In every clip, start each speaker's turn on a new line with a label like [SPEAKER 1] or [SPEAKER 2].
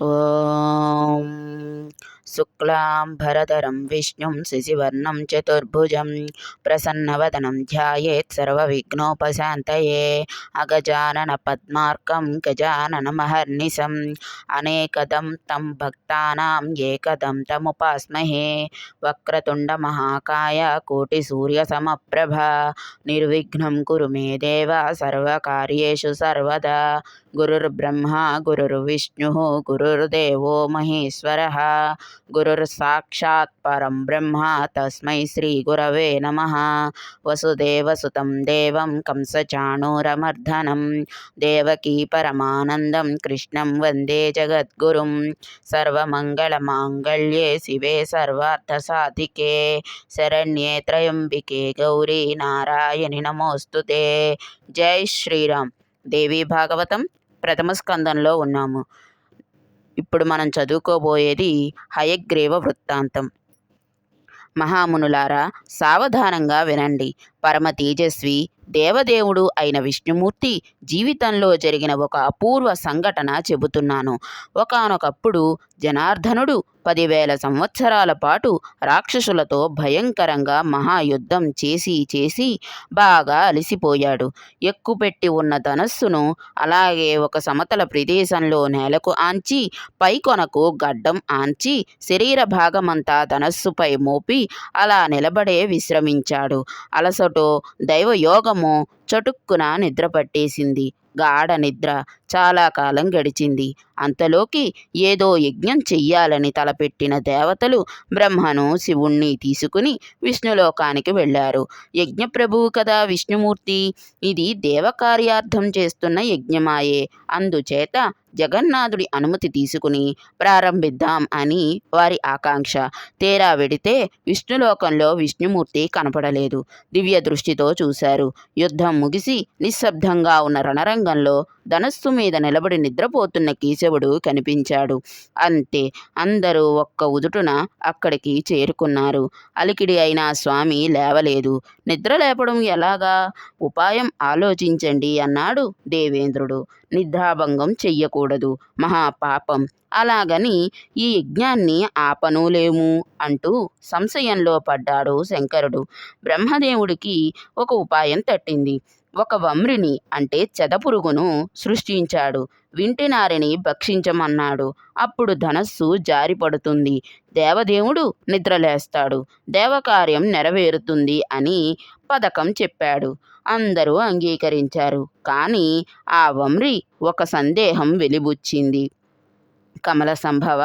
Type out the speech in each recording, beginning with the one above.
[SPEAKER 1] ఓం శుక్లాంబరధరం విష్ణుం శశివర్ణం చతుర్భుజం ప్రసన్నవదనం ధ్యాయేత్ సర్వవిఘ్నోపశాంతయే అగజానన పద్మార్కం గజాననమహర్నిశం అనేకదం తం భక్తానాం ఏకదం తముపాస్మహే వక్రతుండ మహాకాయ కోటి సూర్యసమప్రభ నిర్విఘ్నం కురు మే దేవ సర్వకార్యేషు సర్వదా గురుర్బ్రహ్మా గురుర్విష్ణుః గురుర్దేవో మహేశ్వరः గురుర్సాక్షాత్ పరం బ్రహ్మ తస్మై శ్రీ గురవే నమః వసుదేవసుతం దేవం కంసచాణూరమర్దనం దేవకీ పరమానందం కృష్ణం వందే జగద్గురుం సర్వమంగళమాంగళ్యే శివే సర్వార్థసాధికే శరణ్యే త్రయంబికే గౌరీ నారాయణి నమోస్తుతే. జై శ్రీరామ్. దేవీ భాగవతం ప్రథమ స్కందంలో ఉన్నాము. ఇప్పుడు మనం చదువుకోబోయేది హయగ్రీవ వృత్తాంతం. మహామునులారా, సావధానంగా వినండి. పరమ తేజస్వి దేవదేవుడు అయిన విష్ణుమూర్తి జీవితంలో జరిగిన ఒక అపూర్వ సంఘటన చెబుతున్నాను. ఒకానొకప్పుడు జనార్దనుడు 10,000 సంవత్సరాల పాటు రాక్షసులతో భయంకరంగా మహాయుద్ధం చేసి బాగా అలసిపోయాడు. ఎక్కుపెట్టి ఉన్న ధనస్సును అలాగే ఒక సమతల ప్రదేశంలో నేలకు ఆంచి పైకొనకు గడ్డం ఆంచి శరీర భాగమంతా ధనస్సుపై మోపి అలా నిలబడే విశ్రమించాడు. అలసటో దైవయోగమో చటుక్కున నిద్ర పట్టేసింది. గాఢ నిద్ర. చాలా కాలం గడిచింది. అంతలోకి ఏదో యజ్ఞం చెయ్యాలని తలపెట్టిన దేవతలు బ్రహ్మను శివుణ్ణి తీసుకుని విష్ణులోకానికి వెళ్ళారు. యజ్ఞప్రభువు కదా విష్ణుమూర్తి. ఇది దేవకార్యార్థం చేస్తున్న యజ్ఞమాయే. అందుచేత జగన్నాథుడి అనుమతి తీసుకుని ప్రారంభిద్దాం అని వారి ఆకాంక్ష. తేరా వెడితే విష్ణులోకంలో విష్ణుమూర్తి కనపడలేదు. దివ్య దృష్టితో చూశారు. యుద్ధం ముగిసి నిశ్శబ్దంగా ఉన్న రణరంగంలో ధనస్సు మీద నిలబడి నిద్రపోతున్న కేశవుడు కనిపించాడు. అంతే. అందరూ ఒక్క ఉదుటున అక్కడికి చేరుకున్నారు. అలికిడి అయినా స్వామి లేవలేదు. నిద్ర లేపడం ఎలాగా? ఉపాయం ఆలోచించండి అన్నాడు దేవేంద్రుడు. నిద్రాభంగం చెయ్యకూడదు, మహాపాపం. అలాగని ఈ యజ్ఞాన్ని ఆపనూలేము అంటూ సంశయంలో పడ్డాడు శంకరుడు. బ్రహ్మదేవుడికి ఒక ఉపాయం తట్టింది. ఒక వమ్రిని అంటే చెదపురుగును సృష్టించాడు. వింటినారిని భక్షించమన్నాడు. అప్పుడు ధనస్సు జారిపడుతుంది. దేవదేవుడు నిద్రలేస్తాడు. దేవకార్యం నెరవేరుతుంది అని పథకం చెప్పాడు. అందరూ అంగీకరించారు. కానీ ఆ వమ్రి ఒక సందేహం వెలిబుచ్చింది. కమల సంభవ,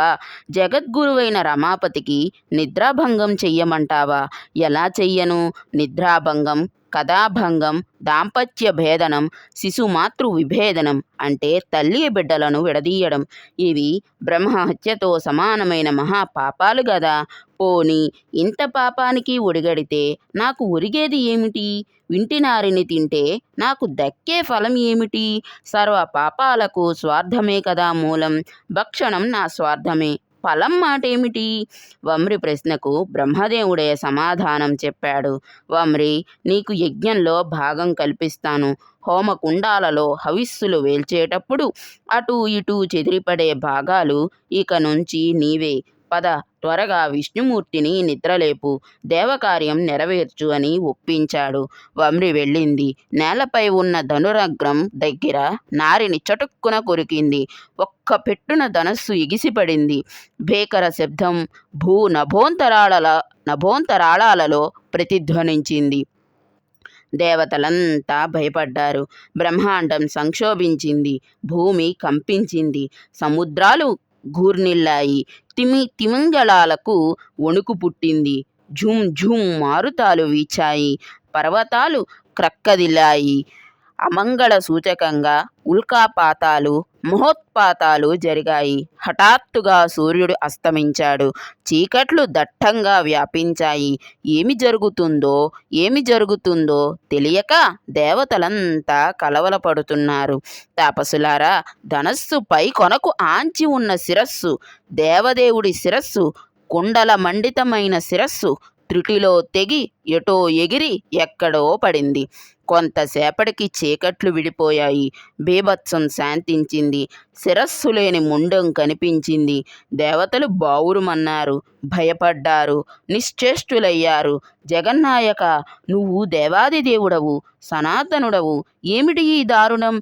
[SPEAKER 1] జగద్గురువైన రమాపతికి నిద్రాభంగం చెయ్యమంటావా? ఎలా చెయ్యను? నిద్రాభంగం, కథాభంగం, దాంపత్య భేదనం, శిశుమాతృ విభేదనం అంటే తల్లి బిడ్డలను విడదీయడం. ఇవి బ్రహ్మహత్యతో సమానమైన మహాపాపాలు గదా. పోనీ ఇంత పాపానికి ఒడిగడితే నాకు ఒరిగేది ఏమిటి? వింటినారిని తింటే నాకు దక్కే ఫలం ఏమిటి? సర్వ పాపాలకు స్వార్థమే కదా మూలం. భక్షణం నా స్వార్థమే. ఫలం మాటేమిటి? వమ్రి ప్రశ్నకు బ్రహ్మదేవుడే సమాధానం చెప్పాడు. వమ్రి, నీకు యజ్ఞంలో భాగం కల్పిస్తాను. హోమకుండాలలో హవిస్సులు వేల్చేటప్పుడు అటూ ఇటూ చెదిరిపడే భాగాలు ఇక నుంచి నీవే. పద, త్వరగా విష్ణుమూర్తిని నిద్రలేపు, దేవకార్యం నెరవేర్చు అని ఒప్పించాడు. వమ్రి వెళ్ళింది. నేలపై ఉన్న ధనురగ్రం దగ్గర నారిని చటుక్కున కొరికింది. ఒక్క పెట్టున ధనస్సు ఎగిసిపడింది. భేకర శబ్దం భూ నభోంతరాళాలలో ప్రతిధ్వనించింది. దేవతలంతా భయపడ్డారు. బ్రహ్మాండం సంక్షోభించింది. భూమి కంపించింది. సముద్రాలు ఘూర్నిల్లాయి. తిమింగళాలకు వణుకు పుట్టింది. ఝుమ్ ఝుమ్ మారుతాలు వీచాయి. పర్వతాలు క్రక్కదిల్లాయి. అమంగళ సూచకంగా ఉల్కాపాతాలు, మహోత్పాతాలు జరిగాయి. హఠాత్తుగా సూర్యుడు అస్తమించాడు. చీకట్లు దట్టంగా వ్యాపించాయి. ఏమి జరుగుతుందో తెలియక దేవతలంతా కలవలపడుతున్నారు. తాపసులారా, ధనస్సు పై కొనకు ఆంచి ఉన్న శిరస్సు, దేవదేవుడి శిరస్సు, కుండల మండితమైన శిరస్సు త్రుటిలో తెగి ఎటో ఎగిరి ఎక్కడో పడింది. కొంతసేపటికి చీకట్లు విడిపోయాయి. బీభత్సం శాంతించింది. శిరస్సు లేని ముండం కనిపించింది. దేవతలు బావురుమన్నారు, భయపడ్డారు, నిశ్చేష్టులయ్యారు. జగన్నాయక, నువ్వు దేవాది దేవుడవు, సనాతనుడవు. ఏమిటి ఈ దారుణం?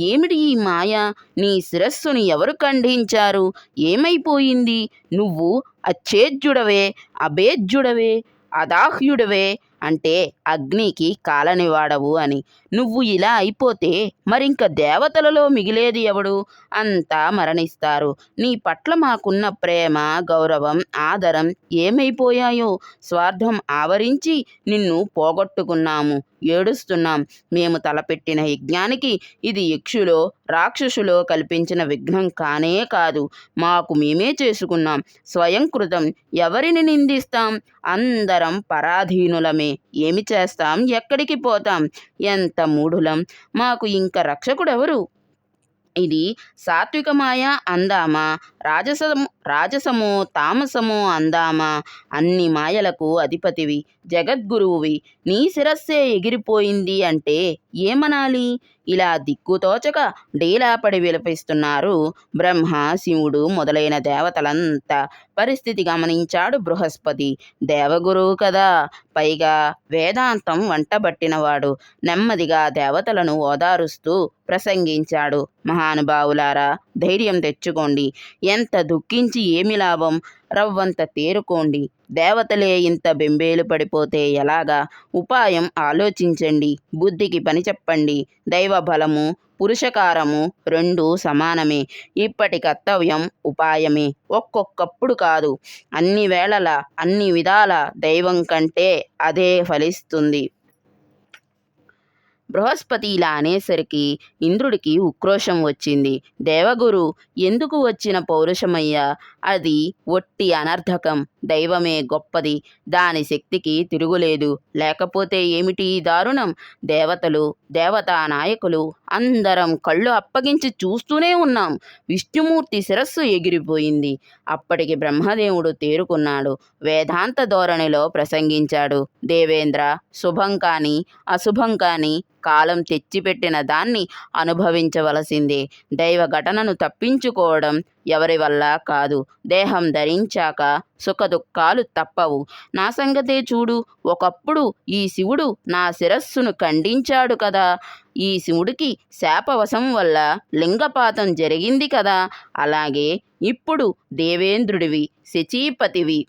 [SPEAKER 1] ఏమిటి ఈ మాయ? నీ శిరస్సుని ఎవరు ఖండించారు? ఏమైపోయింది? నువ్వు అచ్ఛేద్యుడవే, అభేద్యుడవే, అదాహ్యుడవే, అంటే అగ్నికి కాలనివాడవు అని. నువ్వు ఇలా అయిపోతే మరింక దేవతలలో మిగిలేది ఎవడు? అంతా మరణిస్తారు. నీ పట్ల మాకున్న ప్రేమ, గౌరవం, ఆదరం ఏమైపోయాయో? స్వార్థం ఆవరించి నిన్ను పోగొట్టుకున్నాము, ఏడుస్తున్నాం. మేము తలపెట్టిన యజ్ఞానికి ఇది యక్షులో రాక్షసులో కల్పించిన విఘ్నం కానే కాదు. మాకు మేమే చేసుకున్నాం. స్వయంకృతం. ఎవరిని నిందిస్తాం? అందరం పరాధీనులమే. ఏమి చేస్తాం? ఎక్కడికి పోతాం? ఎంత మూఢులం! మాకు ఇంక రక్షకుడెవరు? ఇది సాత్విక మాయ అందామా, రాజసమో తామసమో అందామా? అన్ని మాయలకు అధిపతివి, జగద్గురువువి. నీ శిరస్సే ఎగిరిపోయింది అంటే ఏమనాలి? ఇలా దిక్కుతోచక డీలాపడి విలపిస్తున్నారు బ్రహ్మ, శివుడు మొదలైన దేవతలంతా. పరిస్థితి గమనించాడు బృహస్పతి. దేవగురువు కదా, పైగా వేదాంతం వంటబట్టినవాడు. నెమ్మదిగా దేవతలను ఓదారుస్తూ ప్రసంగించాడు. మహానుభావులారా, ధైర్యం తెచ్చుకోండి. ఎంత దుఃఖించి ఏమి లాభం? రవ్వంత తేరుకోండి. దేవతలే ఇంత బెంబేలు పడిపోతే ఎలాగా? ఉపాయం ఆలోచించండి. బుద్ధికి పని చెప్పండి. దైవ బలము, పురుషకారము రెండూ సమానమే. ఇప్పటి కర్తవ్యం ఉపాయమే. ఒక్కొక్కప్పుడు కాదు, అన్ని వేళలా, అన్ని విధాల దైవం కంటే అదే ఫలిస్తుంది. బృహస్పతి ఇలా అనేసరికి ఇంద్రుడికి ఉక్రోషం వచ్చింది. దేవగురు, ఎందుకు వచ్చిన పౌరుషమయ్యా? అది ఒట్టి అనర్థకం. దైవమే గొప్పది. దాని శక్తికి తిరుగులేదు. లేకపోతే ఏమిటి ఈ దారుణం? దేవతలు, దేవతా నాయకులు అందరం కళ్ళు అప్పగించి చూస్తూనే ఉన్నాం. విష్ణుమూర్తి శిరస్సు ఎగిరిపోయింది. అప్పటికి బ్రహ్మదేవుడు తేరుకున్నాడు. వేదాంత ధోరణిలో ప్రసంగించాడు. దేవేంద్ర, శుభం కానీ అశుభం కానీ కాలం తెచ్చిపెట్టిన దాన్ని అనుభవించవలసిందే. దైవ ఘటనను తప్పించుకోవడం ఎవరి వల్ల కాదు. దేహం ధరించాక సుఖదుఖాలు తప్పవు. నా సంగతే చూడు. ఒకప్పుడు ఈ శివుడు నా శిరస్సును ఖండించాడు కదా. ఈ శివుడికి శాపవశం వల్ల లింగపాతం జరిగింది కదా. అలాగే ఇప్పుడు దేవేంద్రుడివి, శచీపతివి.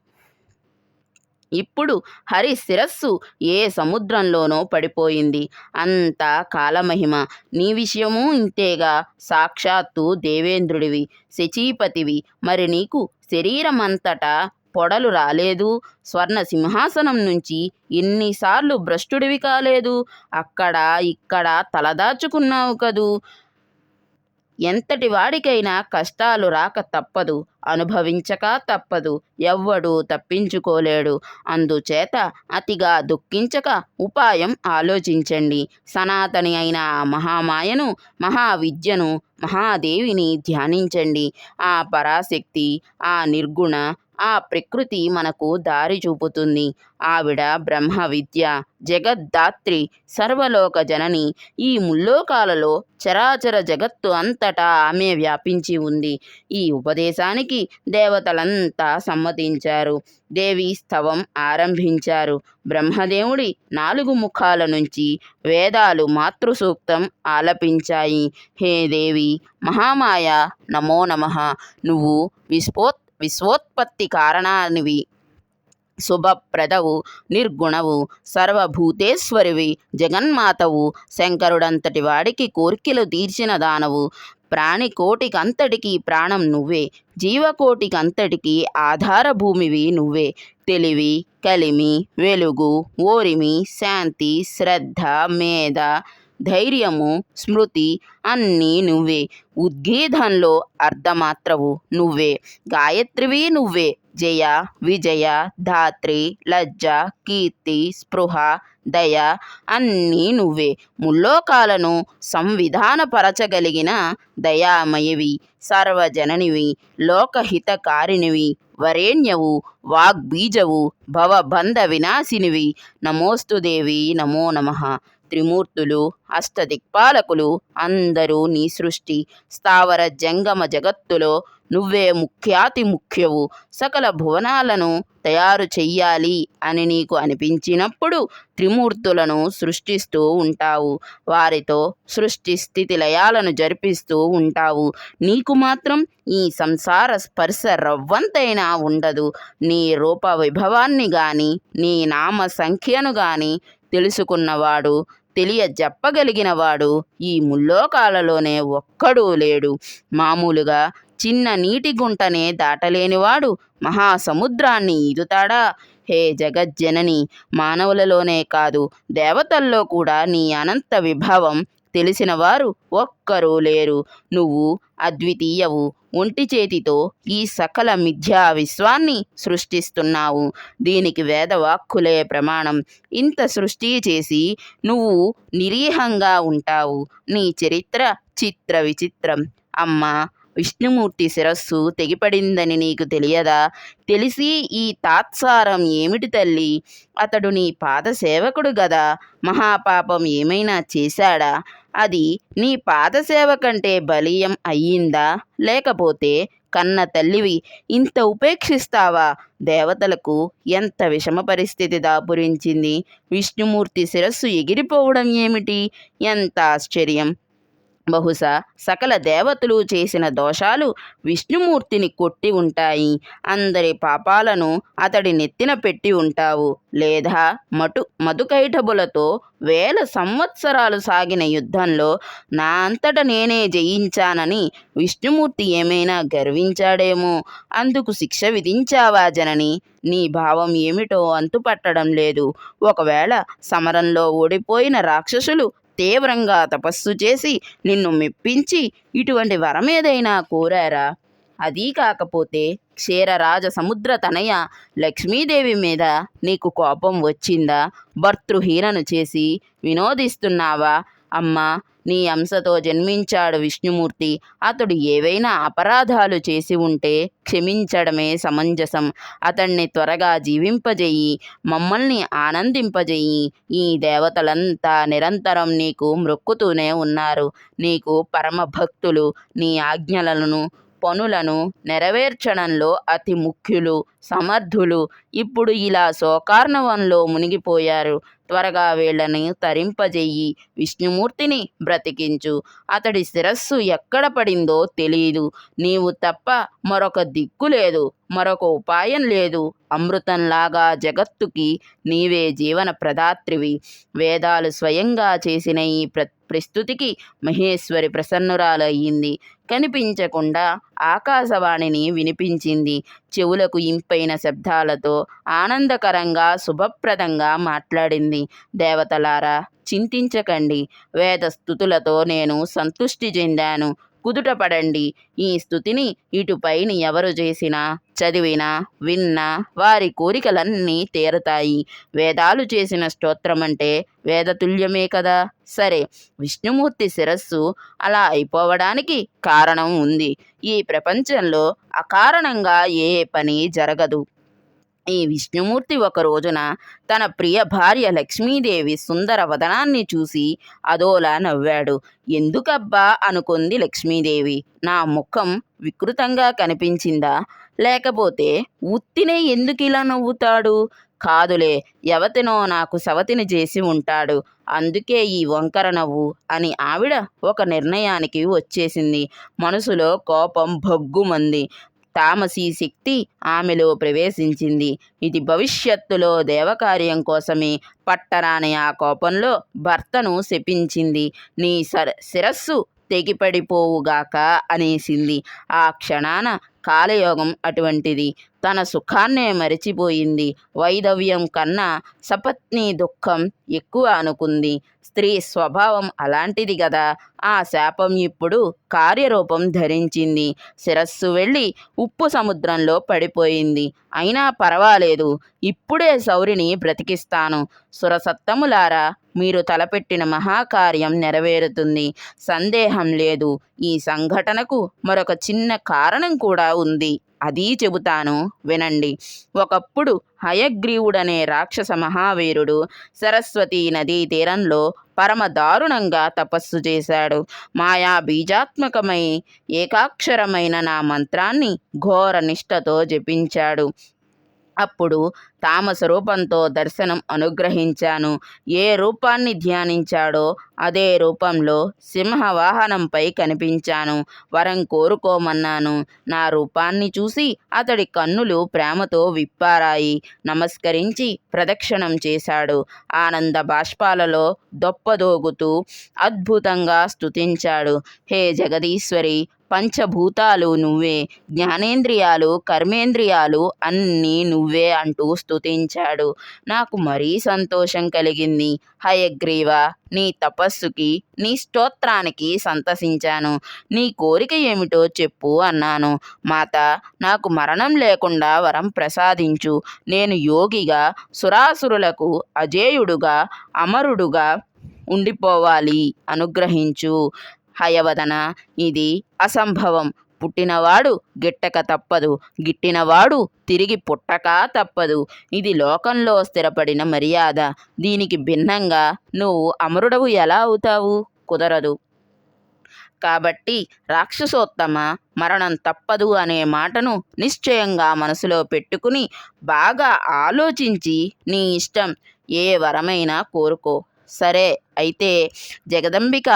[SPEAKER 1] ఇప్పుడు హరి శిరస్సు ఏ సముద్రంలోనో పడిపోయింది. అంతా కాలమహిమ. నీ విషయమూ ఇంతేగా. సాక్షాత్తు దేవేంద్రుడివి, శచీపతివి. మరి నీకు శరీరమంతటా పొడలు రాలేదు? స్వర్ణ సింహాసనం నుంచి ఎన్నిసార్లు భ్రష్టుడివి కాలేదు? అక్కడ ఇక్కడ తలదాచుకున్నావు కదూ. ఎంతటి వాడికైనా కష్టాలు రాక తప్పదు, అనుభవించక తప్పదు. ఎవ్వడూ తప్పించుకోలేడు. అందుచేత అతిగా దుఃఖించక ఉపాయం ఆలోచించండి. సనాతని అయిన ఆ మహామాయను, మహావిద్యను, మహాదేవిని ధ్యానించండి. ఆ పరాశక్తి, ఆ నిర్గుణ, ఆ ప్రకృతి మనకు దారి చూపుతుంది. ఆవిడ బ్రహ్మ విద్య, జగద్ధాత్రి, సర్వలోక జనని. ఈ ముల్లోకాలలో చరాచర జగత్తు అంతటా ఆమె వ్యాపించి ఉంది. ఈ ఉపదేశానికి దేవతలంతా సమ్మతించారు. దేవి స్తవం ఆరంభించారు. బ్రహ్మదేవుడి 4 ముఖాల నుంచి వేదాలు మాతృసూక్తం ఆలపించాయి. హే దేవి మహామాయ, నమో నమః. నువ్వు విశ్వోత్పత్తి కారణానివి, శుభప్రదవు, నిర్గుణవు, సర్వభూతేశ్వరివి, జగన్మాతవు. శంకరుడంతటి వాడికి కోర్కెలు తీర్చిన దానవు. ప్రాణికోటికంతటికీ ప్రాణం నువ్వే. జీవకోటికంతటికీ ఆధారభూమివి నువ్వే. తెలివి, కలిమి, వెలుగు, ఓరిమి, శాంతి, శ్రద్ధ, మేధ, ధైర్యము, స్మృతి అన్నీ నువ్వే. ఉద్గీతంలో అర్ధమాత్రవు నువ్వే. గాయత్రివి నువ్వే. జయ, విజయ, ధాత్రి, లజ్జ, కీర్తి, స్పృహ, దయ అన్నీ నువ్వే. ముల్లోకాలను సంవిధానపరచగలిగిన దయామయివి, సర్వజననివి, లోకహితకారిణివి, వరేణ్యవు, వాగ్బీజవు, భవబంధ వినాశినివి. నమోస్తు దేవి, నమో నమః. త్రిమూర్తులు, అష్టదిక్పాలకులు అందరూ నీ సృష్టి. స్థావర జంగమ జగత్తులో నువ్వే ముఖ్యాతి ముఖ్యవు. సకల భువనాలను తయారు చెయ్యాలి అని నీకు అనిపించినప్పుడు త్రిమూర్తులను సృష్టిస్తూ ఉంటావు. వారితో సృష్టి స్థితి లయాలను జరిపిస్తూ ఉంటావు. నీకు మాత్రం ఈ సంసార స్పర్శ రవ్వంతైనా ఉండదు. నీ రూప విభవాన్ని గాని, నీ నామ సంఖ్యను గాని తెలుసుకున్నవాడు, తెలియజెప్పగలిగినవాడు ఈ ముల్లోకాలలోనే ఒక్కడూ లేడు. మామూలుగా చిన్న నీటి గుంటనే దాటలేనివాడు మహాసముద్రాన్ని ఈదుతాడా? హే జగజ్జనని, మానవులలోనే కాదు, దేవతల్లో కూడా నీ అనంత విభవం తెలిసినవారు ఒక్కరూ లేరు. నువ్వు అద్వితీయవు. ఒంటి చేతితో ఈ సకల మిథ్యా విశ్వాన్ని సృష్టిస్తున్నావు. దీనికి వేదవాక్కులే ప్రమాణం. ఇంత సృష్టి చేసి నువ్వు నిరీహంగా ఉంటావు. నీ చరిత్ర చిత్ర విచిత్రం. అమ్మా, విష్ణుమూర్తి శిరస్సు తెగిపడిందని నీకు తెలియదా? తెలిసి ఈ తాత్సారం ఏమిటి తల్లి? అతడు నీ పాదసేవకుడు గదా. మహాపాపం ఏమైనా చేశాడా? అది నీ పాదసేవ కంటే బలీయం అయ్యిందా? లేకపోతే కన్న తల్లివి ఇంత ఉపేక్షిస్తావా? దేవతలకు ఎంత విషమ పరిస్థితి దాపురించింది. విష్ణుమూర్తి శిరస్సు ఎగిరిపోవడం ఏమిటి? ఎంత ఆశ్చర్యం! బహుశా సకల దేవతలు చేసిన దోషాలు విష్ణుమూర్తిని కొట్టి ఉంటాయి. అందరి పాపాలను అతడి నెత్తిన పెట్టి ఉంటావు. లేదా మధుకైటబులతో వేల సంవత్సరాలు సాగిన యుద్ధంలో నా అంతట నేనే జయించానని విష్ణుమూర్తి ఏమైనా గర్వించాడేమో. అందుకు శిక్ష విధించావా జనని? నీ భావం ఏమిటో అంతుపట్టడం లేదు. ఒకవేళ సమరంలో ఓడిపోయిన రాక్షసులు తీవ్రంగా తపస్సు చేసి నిన్ను మెప్పించి ఇటువంటి వరమేదైనా కోరారా? అదీ కాకపోతే క్షీరరాజ సముద్ర తనయ లక్ష్మీదేవి మీద నీకు కోపం వచ్చిందా? భర్తృహీనను చేసి వినోదిస్తున్నావా? అమ్మా, నీ అంశతో జన్మించాడు విష్ణుమూర్తి. అతడు ఏవైనా అపరాధాలు చేసి ఉంటే క్షమించడమే సమంజసం. అతన్ని త్వరగా జీవింపజేయి, మమ్మల్ని ఆనందింపజేయి. ఈ దేవతలంతా నిరంతరం నీకు మ్రొక్కుతూనే ఉన్నారు. నీకు పరమ భక్తులు. నీ ఆజ్ఞలను, పనులను నెరవేర్చడంలో అతి ముఖ్యులు, సమర్థులు. ఇప్పుడు ఇలా శోకార్ణవంలో మునిగిపోయారు. త్వరగా వీళ్ళని తరింపజెయ్యి. విష్ణుమూర్తిని బ్రతికించు. అతడి శిరస్సు ఎక్కడ పడిందో తెలీదు. నీవు తప్ప మరొక దిక్కు లేదు, మరొక ఉపాయం లేదు. అమృతంలాగా జగత్తుకి నీవే జీవన ప్రదాత్రివి. వేదాలు స్వయంగా చేసిన ఈ ప్రస్తుతికి మహేశ్వరి ప్రసన్నురాలయ్యింది. కనిపించకుండా ఆకాశవాణిని వినిపించింది. చెవులకు ఇంపైన శబ్దాలతో ఆనందకరంగా శుభప్రదంగా మాట్లాడింది. దేవతలారా, చింతించకండి. వేద స్తుతులతో నేను సంతుష్టి చెందాను. కుదుటపడండి. ఈ స్తుతిని ఇటుపైన ఎవరు చేసినా, చదివినా, విన్నా వారి కోరికలన్నీ తీరతాయి. వేదాలు చేసిన స్తోత్రమంటే వేదతుల్యమే కదా. సరే, విష్ణుమూర్తి శిరస్సు అలా అయిపోవడానికి కారణం ఉంది. ఈ ప్రపంచంలో అకారణంగా ఏ పని జరగదు. ఈ విష్ణుమూర్తి ఒక రోజున తన ప్రియ భార్య లక్ష్మీదేవి సుందర వదనాన్ని చూసి అదోలా నవ్వాడు. ఎందుకబ్బా అనుకుంది లక్ష్మీదేవి. నా ముఖం వికృతంగా కనిపించిందా? లేకపోతే ఉత్తినే ఎందుకిలా నవ్వుతాడు? కాదులే, ఎవతినో నాకు సవతిని చేసి ఉంటాడు, అందుకే ఈ వంకర నవ్వు అని ఆవిడ ఒక నిర్ణయానికి వచ్చేసింది. మనసులో కోపం భగ్గుమంది. తామసీ శక్తి ఆమెలో ప్రవేశించింది. ఇది భవిష్యత్తులో దేవకార్యం కోసమే పట్టరాని ఆ కోపంలో భర్తను శపించింది. నీ శిరస్సు తెగిపడిపోవుగాక అనేసింది. ఆ క్షణాన కాలయోగం అటువంటిది. తన సుఖాన్నే మరిచిపోయింది. వైధవ్యం కన్నా సపత్ని దుఃఖం ఎక్కువ అనుకుంది. స్త్రీ స్వభావం అలాంటిది గదా. ఆ శాపం ఇప్పుడు కార్యరూపం ధరించింది. శిరస్సు వెళ్ళి ఉప్పు సముద్రంలో పడిపోయింది. అయినా పర్వాలేదు, ఇప్పుడే శౌరిని బ్రతికిస్తాను. సురసత్తములారా, మీరు తలపెట్టిన మహాకార్యం నెరవేరుతుంది. సందేహం లేదు. ఈ సంఘటనకు మరొక చిన్న కారణం కూడా ఉంది. అదీ చెబుతాను, వినండి. ఒకప్పుడు హయగ్రీవుడనే రాక్షస మహావీరుడు సరస్వతీ నదీ తీరంలో పరమ దారుణంగా తపస్సు చేశాడు. మాయా బీజాత్మకమై ఏకాక్షరమైన నా మంత్రాన్ని ఘోర నిష్ఠతో జపించాడు. అప్పుడు తామస రూపంతో దర్శనం అనుగ్రహించాను. ఏ రూపాన్ని ధ్యానించాడో అదే రూపంలో సింహవాహనంపై కనిపించాను. వరం కోరుకోమన్నాను. నా రూపాన్ని చూసి అతడి కన్నులు ప్రేమతో విప్పారాయి. నమస్కరించి ప్రదక్షిణం చేశాడు. ఆనంద బాష్పాలలో దొప్పదోగుతూ అద్భుతంగా స్తుతించాడు. హే జగదీశ్వరి, పంచభూతాలు నువ్వే, జ్ఞానేంద్రియాలు కర్మేంద్రియాలు అన్నీ నువ్వే అంటూ స్తుతించాడు. నాకు మరీ సంతోషం కలిగింది. హయగ్రీవ, నీ తపస్సుకి, నీ స్తోత్రానికి సంతసించాను. నీ కోరిక ఏమిటో చెప్పు అన్నాను. మాత, నాకు మరణం లేకుండా వరం ప్రసాదించు. నేను యోగిగా, సురాసురులకు అజేయుడుగా, అమరుడుగా ఉండిపోవాలి. అనుగ్రహించు. హయవదన, ఇది అసంభవం. పుట్టినవాడు గిట్టక తప్పదు, గిట్టినవాడు తిరిగి పుట్టక తప్పదు. ఇది లోకంలో స్థిరపడిన మర్యాద. దీనికి భిన్నంగా నువ్వు అమరుడవు ఎలా అవుతావు? కుదరదు. కాబట్టి రాక్షసోత్తమ, మరణం తప్పదు అనే మాటను నిశ్చయంగా మనసులో పెట్టుకుని బాగా ఆలోచించి నీ ఇష్టం ఏ వరమైనా కోరుకో. సరే అయితే జగదంబిక,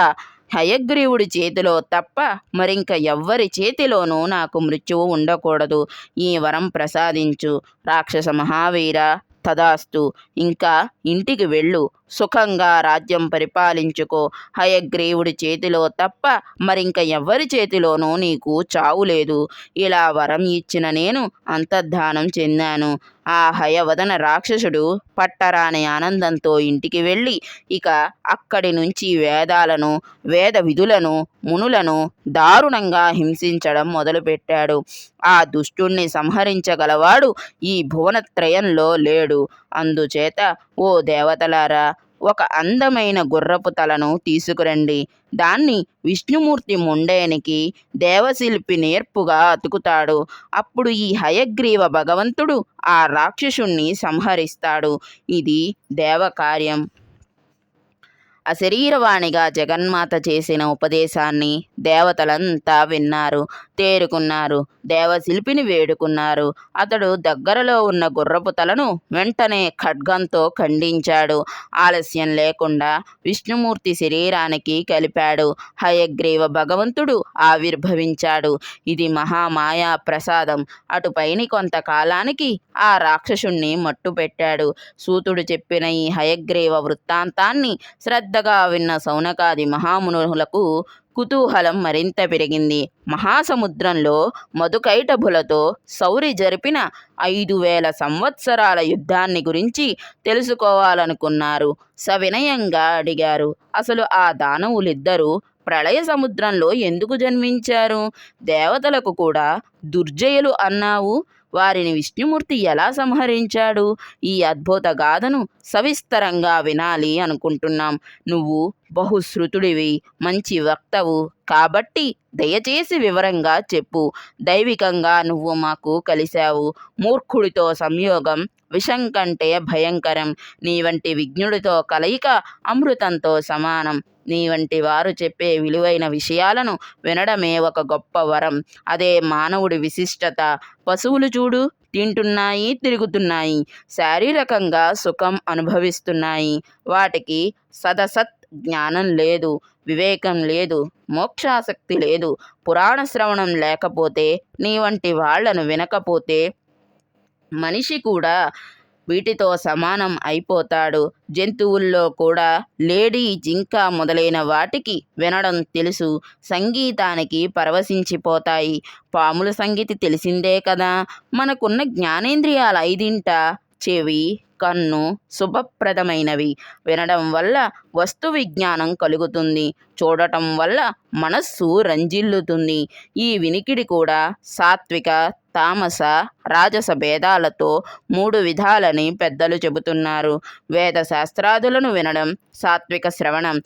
[SPEAKER 1] హయగ్రీవుడి చేతిలో తప్ప మరింక ఎవ్వరి చేతిలోనూ నాకు మృత్యువు ఉండకూడదు. ఈ వరం ప్రసాదించు. రాక్షస మహావీర, తదాస్తు. ఇంకా ఇంటికి వెళ్ళు. సుఖంగా రాజ్యం పరిపాలించుకో. హయగ్రీవుడి చేతిలో తప్ప మరింక ఎవ్వరి చేతిలోనూ నీకు చావు లేదు. ఇలా వరం ఇచ్చిన నేను అంతర్ధానం చెందాను. ఆ హయవదన రాక్షసుడు పట్టరాని ఆనందంతో ఇంటికి వెళ్ళి ఇక అక్కడి నుంచి వేదాలను, వేద విధులను, మునులను దారుణంగా హింసించడం మొదలుపెట్టాడు. ఆ దుష్టుణ్ణి సంహరించగలవాడు ఈ భువనత్రయంలో లేడు. అందుచేత ఓ దేవతలారా, ఒక అందమైన గుర్రపు తలను తీసుకురండి. దాన్ని విష్ణుమూర్తి ముండేనికి దేవశిల్పి నేర్పుగా అతుకుతాడు. అప్పుడు ఈ హయగ్రీవ భగవంతుడు ఆ రాక్షసుణ్ణి సంహరిస్తాడు. ఇది దేవకార్యం. అశరీరవాణిగా జగన్మాత చేసిన ఉపదేశాన్ని దేవతలంతా విన్నారు, తేరుకున్నారు. దేవశిల్పిని వేడుకున్నారు. అతడు దగ్గరలో ఉన్న గుర్రపు తలను వెంటనే ఖడ్గంతో ఖండించాడు. ఆలస్యం లేకుండా విష్ణుమూర్తి శరీరానికి కలిపాడు. హయగ్రీవ భగవంతుడు ఆవిర్భవించాడు. ఇది మహామాయా ప్రసాదం. అటుపైని కొంతకాలానికి ఆ రాక్షసుణ్ణి మట్టుపెట్టాడు. సూతుడు చెప్పిన ఈ హయగ్రీవ వృత్తాంతాన్ని శ్రద్ధగా విన్న సౌనకాది మహామునులకు కుతూహలం మరింత పెరిగింది. మహాసముద్రంలో మధుకైటభులతో శౌరి జరిపిన 5000 సంవత్సరాల యుద్ధాన్ని గురించి తెలుసుకోవాలనుకున్నారు. సవినయంగా అడిగారు, అసలు ఆ దానవులిద్దరూ ప్రళయ సముద్రంలో ఎందుకు జన్మించారు? దేవతలకు కూడా దుర్జయులు అన్నావు. వారిని విష్ణుమూర్తి ఎలా సంహరించాడు? ఈ అద్భుత గాథను సవిస్తరంగా వినాలి అనుకుంటున్నాం. నువ్వు బహుశ్రుతుడివి, మంచి వక్తవు కాబట్టి దయచేసి వివరంగా చెప్పు. దైవికంగా నువ్వు మాకు కలిశావు. మూర్ఖుడితో సంయోగం విషం కంటే భయంకరం. నీ వంటి విజ్ఞుడితో కలయిక అమృతంతో సమానం. నీ వంటి వారు చెప్పే విలువైన విషయాలను వినడమే ఒక గొప్ప వరం. అదే మానవుడి విశిష్టత. పశువులు చూడు, తింటున్నాయి, తిరుగుతున్నాయి, శారీరకంగా సుఖం అనుభవిస్తున్నాయి. వాటికి సదసత్ జ్ఞానం లేదు, వివేకం లేదు, మోక్షాసక్తి లేదు. పురాణ శ్రవణం లేకపోతే, నీ వంటి వాళ్లను వినకపోతే మనిషి కూడా వీటితో సమానం అయిపోతాడు. జంతువుల్లో కూడా లేడీ, జింక మొదలైన వాటికి వినడం తెలుసు. సంగీతానికి పరవశించిపోతాయి. పాముల సంగతి తెలిసిందే కదా. మనకున్న జ్ఞానేంద్రియాల 5 చెవి, కన్ను శుభప్రదమైనవి. వినడం వల్ల వస్తు విజ్ఞానం కలుగుతుంది. చూడటం వల్ల మనస్సు రంజిల్లుతుంది. ఈ వినికిడి కూడా సాత్విక, తామస, రాజస భేదాలతో 3 విధాలని పెద్దలు చెబుతున్నారు. వేద శాస్త్రాదులను వినడం సాత్విక శ్రవణం,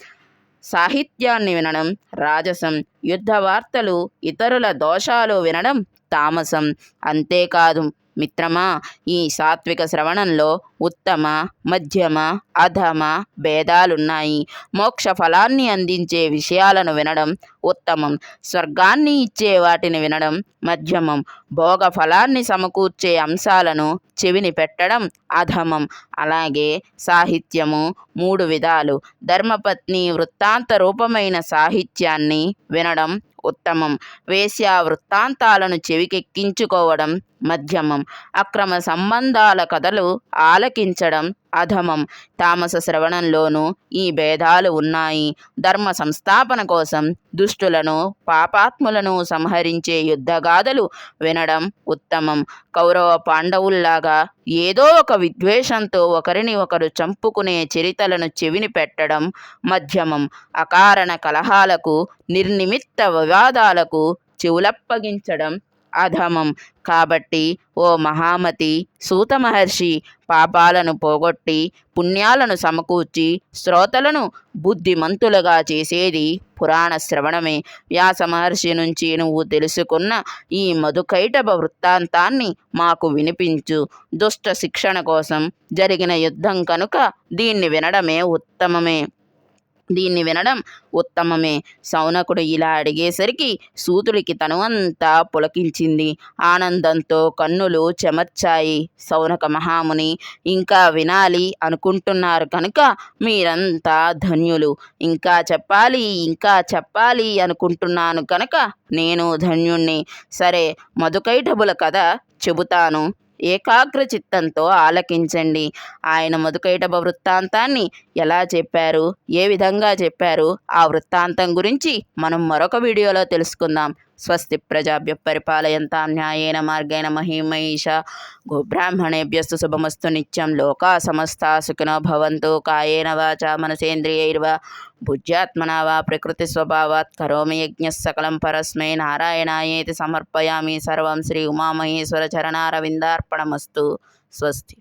[SPEAKER 1] సాహిత్యాన్ని వినడం రాజసం, యుద్ధ వార్తలు, ఇతరుల దోషాలు వినడం తామసం. అంతేకాదు మిత్రమా, ఈ సాత్విక శ్రవణంలో ఉత్తమ, మధ్యమ, అధమ భేదాలున్నాయి. మోక్ష ఫలాన్ని అందించే విషయాలను వినడం ఉత్తమం. స్వర్గాన్ని ఇచ్చే వాటిని వినడం మధ్యమం. భోగ ఫలాన్ని సమకూర్చే అంశాలను చెవిని పెట్టడం అధమం. అలాగే సాహిత్యము 3 విధాలు. ధర్మపత్ని వృత్తాంత రూపమైన సాహిత్యాన్ని వినడం ఉత్తమం. వేశ్యా వృత్తాంతాలను చెవికెక్కించుకోవడం మధ్యమం. అక్రమ సంబంధాల కథలు ఆలకించడం అధమం. తామస శ్రవణంలోనూ ఈ భేదాలు ఉన్నాయి. ధర్మ సంస్థాపన కోసం దుష్టులను, పాపాత్ములను సంహరించే యుద్ధగాథలు వినడం ఉత్తమం. కౌరవ పాండవుల్లాగా ఏదో ఒక విద్వేషంతో ఒకరిని ఒకరు చంపుకునే చరితలను చెవిని పెట్టడం మధ్యమం. అకారణ కలహాలకు, నిర్నిమిత్త వివాదాలకు చెవులప్పగించడం అధమం. కాబట్టి ఓ మహామతి, సూత మహర్షి పాపాలను పోగొట్టి పుణ్యాలను సమకూర్చి శ్రోతలను బుద్ధిమంతులుగా చేసేది పురాణ శ్రవణమే. వ్యాస మహర్షి నుంచి నువ్వు తెలుసుకున్న ఈ మధుకైటభ వృత్తాంతాన్ని మాకు వినిపించు. దుష్ట శిక్షణ కోసం జరిగిన యుద్ధం కనుక దీన్ని వినడం ఉత్తమమే. శౌనకుడు ఇలా అడిగేసరికి సూతుడికి తనువంతా పులకించింది. ఆనందంతో కన్నులు చెమర్చాయి. శౌనక మహాముని, ఇంకా వినాలి అనుకుంటున్నారు కనుక మీరంతా ధన్యులు. ఇంకా చెప్పాలి అనుకుంటున్నాను కనుక నేను ధన్యుణ్ణి. సరే, మధుకైటభుల కథ చెబుతాను. ఏకాగ్ర చిత్తంతో ఆలకించండి. ఆయన మధుకైటభ వృత్తాంతాన్ని ఎలా చెప్పారు, ఏ విధంగా చెప్పారు, ఆ వృత్తాంతం గురించి మనం మరొక వీడియోలో తెలుసుకుందాం. స్వస్తి ప్రజాభ్య పరిపాలయంతాం న్యాయేన మార్గేణ మహీం మహిషా గోబ్రాహ్మణేభ్యస్తు శుభమస్తు నిత్యం. లోకా సమస్తా సుఖినో భవంతు. కాయేన వాచా మనసేంద్రియైర్వా భుజ్యాత్మనా వా ప్రకృతి స్వభావాత్ కరోమి యజ్ఞః సకలం పరస్మై నారాయణాయేతి సమర్పయామి. సర్వం శ్రీ ఉమామహేశ్వర చరణారవిందార్పణమస్తు. స్వస్తి.